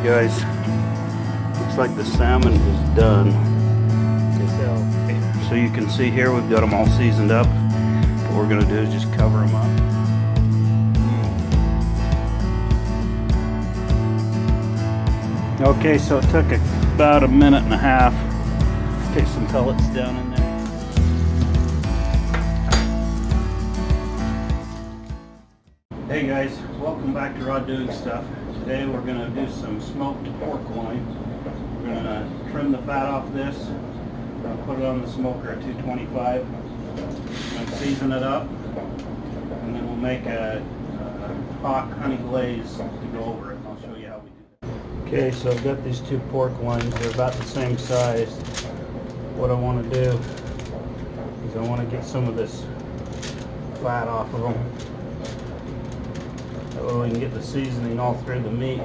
guys, looks like the salmon is done. So you can see here we've got them all seasoned up. What we're going to do is just cover them up. Okay, so it took about a minute and a half. Take some pellets down in there. Hey guys, welcome back to Raw Doing Stuff. Today we're going to do some smoked pork loin. We're going to trim the fat off this. We're going to put it on the smoker at 225. We're going to season it up, and then we'll make a hot honey glaze to go over it. I'll show you how we do that. Okay, so I've got these two pork loins. They're about the same size. What I want to do is I want to get some of this fat off of them. That way we can get the seasoning all through the meat.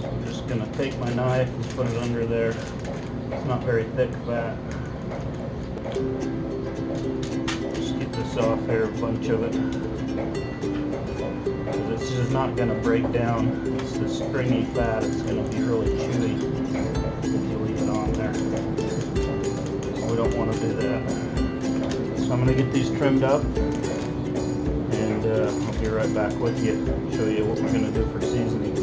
So I'm just going to take my knife and put it under there. It's not very thick fat. Just get this off here, a bunch of it. This is not going to break down. It's the stringy fat. It's going to be really chewy if you leave it on there. So we don't want to do that. So I'm going to get these trimmed up. I'll be right back with you, show you what we're going to do for seasoning.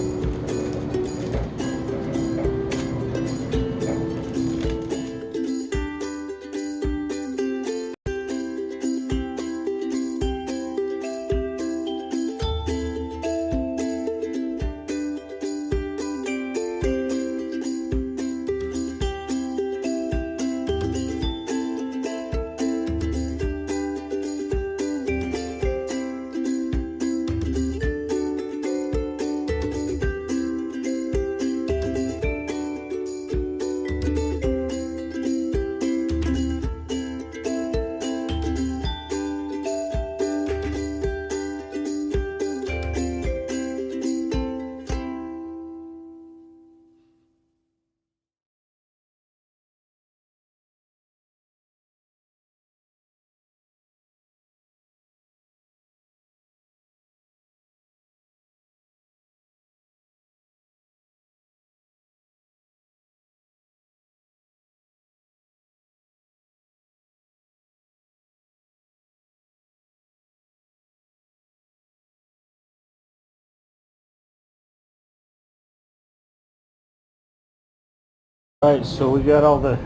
Alright, so we got all the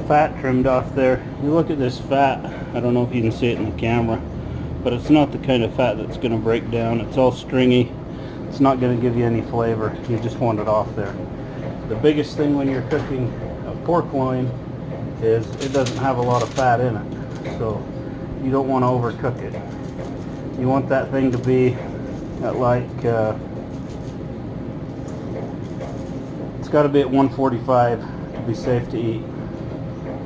fat trimmed off there. You look at this fat, I don't know if you can see it in the camera, but it's not the kind of fat that's going to break down. It's all stringy. It's not going to give you any flavor. You just want it off there. The biggest thing when you're cooking a pork loin is it doesn't have a lot of fat in it. So you don't want to overcook it. You want that thing to be at like it's got to be at 145 to be safe to eat.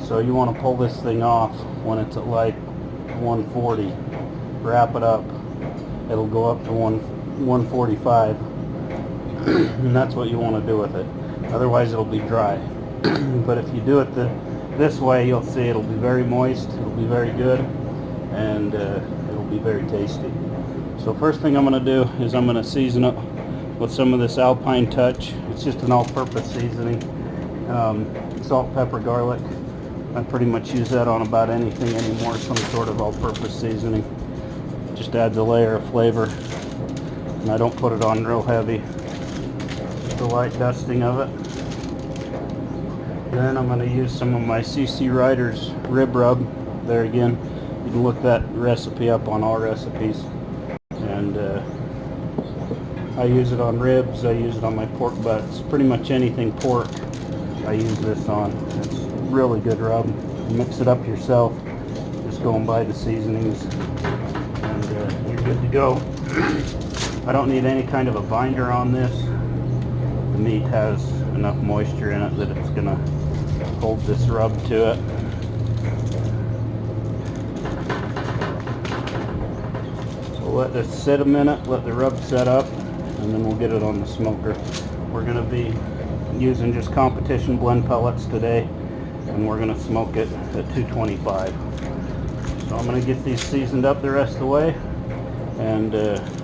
So you want to pull this thing off when it's at like 140. Wrap it up. It'll go up to 145. And that's what you want to do with it. Otherwise it'll be dry. But if you do it this way, you'll see it'll be very moist. It'll be very good. And it'll be very tasty. So first thing I'm going to do is I'm going to season it with some of this Alpine Touch. It's just an all-purpose seasoning. Salt, pepper, garlic. I pretty much use that on about anything anymore, some sort of all-purpose seasoning. Just adds a layer of flavor. And I don't put it on real heavy. Just a light dusting of it. Then I'm going to use some of my CC Riders rib rub. There again, you can look that recipe up on all recipes. And I use it on ribs, I use it on my pork butts, pretty much anything pork I use this on. It's really good rub. You mix it up yourself, just go and buy the seasonings, and you're good to go. I don't need any kind of a binder on this. The meat has enough moisture in it that it's going to hold this rub to it. So let this sit a minute, let the rub set up, and then we'll get it on the smoker. We're going to be using just competition blend pellets today, and we're going to smoke it at 225. So I'm going to get these seasoned up the rest of the way, and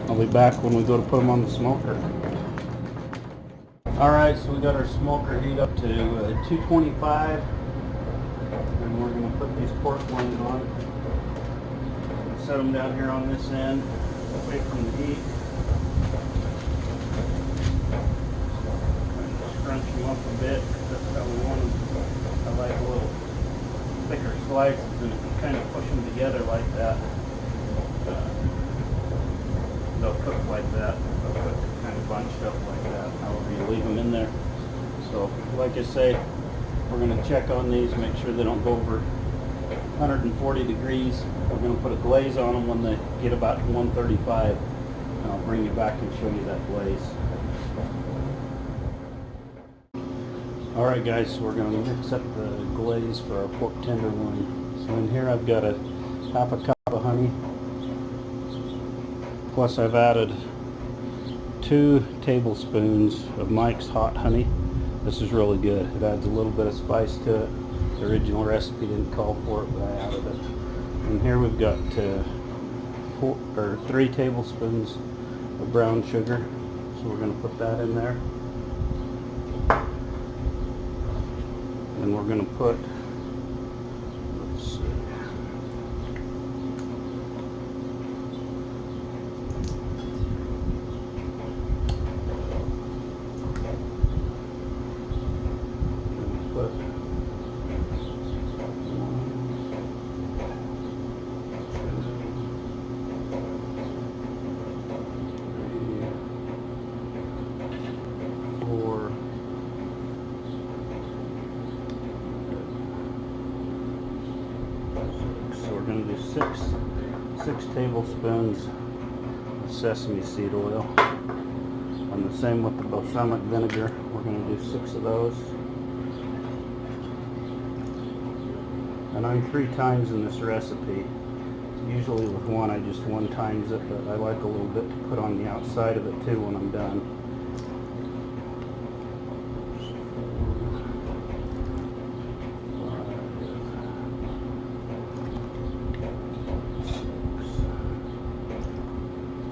I'll be back when we go to put them on the smoker. Alright, so we got our smoker heat up to 225, and we're going to put these pork loins on. Set them down here on this end, away from the heat. Crunch them up a bit, that's how we want them. I like a little thicker slices, and if you kind of push them together like that, they'll cook like that. They'll cook kind of bunched up like that, however you leave them in there. So, like I say, we're going to check on these, make sure they don't go over 140 degrees. We're going to put a glaze on them when they get about 135, and I'll bring you back and show you that glaze. Alright guys, so we're going to mix up the glaze for our pork tenderloin. So in here I've got a half a cup of honey, plus I've added 2 tablespoons of Mike's hot honey. This is really good. It adds a little bit of spice to it. The original recipe didn't call for it, but I added it. And here we've got 3 tablespoons of brown sugar. So we're going to put that in there. And we're going to put, let's see, put 4. So we're going to do 6 tablespoons of sesame seed oil. And the same with the balsamic vinegar. We're going to do 6 of those. And I'm 3 times in this recipe. Usually with one I just 1 times it, but I like a little bit to put on the outside of it too when I'm done.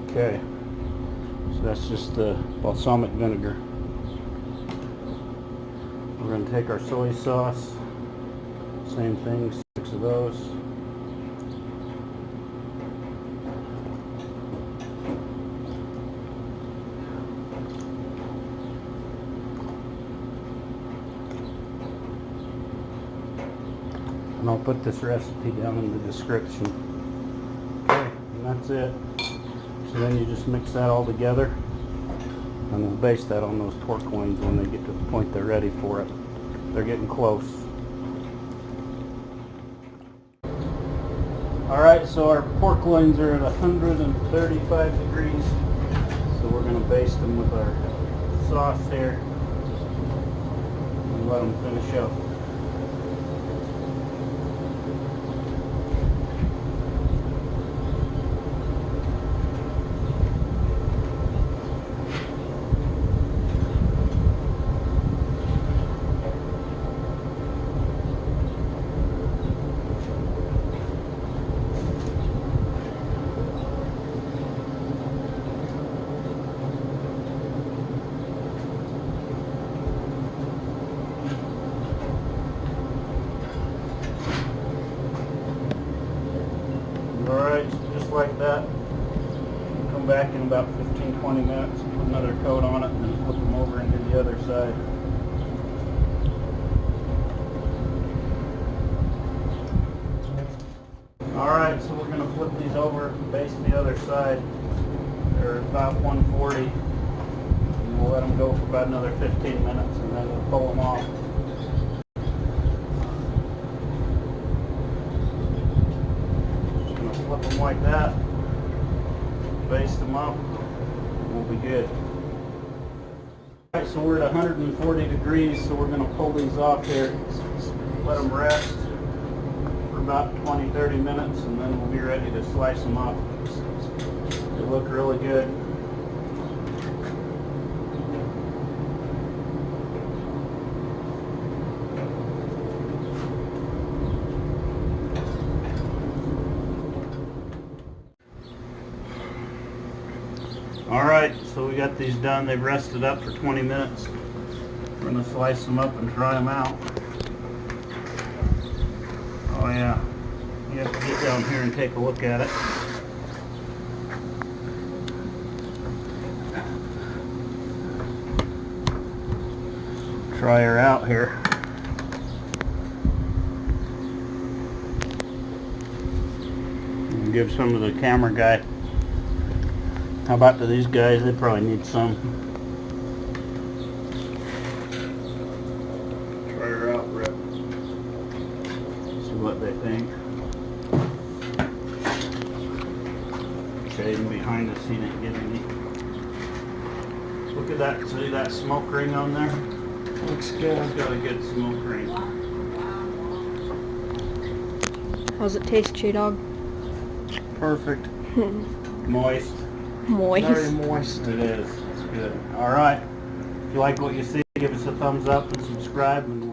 Okay, so that's just the balsamic vinegar. We're going to take our soy sauce, same thing, 6 of those. And I'll put this recipe down in the description. Okay, and that's it. So then you just mix that all together, and we'll baste that on those pork loins when they get to the point they're ready for it. They're getting close. Alright, so our pork loins are at 135 degrees, so we're going to baste them with our sauce here and let them finish up. Alright, so just like that, come back in about 15-20 minutes, put another coat on it, and then flip them over and do the other side. Alright, so we're going to flip these over, baste the other side. They're about 140, and we'll let them go for about another 15 minutes, and then we'll pull them off. Flip them like that, baste them up, and we'll be good. Alright, so we're at 140 degrees, so we're going to pull these off here, let them rest for about 20-30 minutes, and then we'll be ready to slice them up. They look really good. Alright, so we got these done. They've rested up for 20 minutes. We're going to slice them up and try them out. Oh yeah, you have to get down here and take a look at it. Try her out here. And give some to the camera guy. How about to these guys? They probably need some. Try her out, Rip. See what they think. Shading behind us, he didn't get any. Look at that. See that smoke ring on there? Looks good. It's got a good smoke ring. How's it taste, J-Dog? Perfect. Moist. Moist. Very moist. It is. It's good. All right. If you like what you see, give us a thumbs up and subscribe. And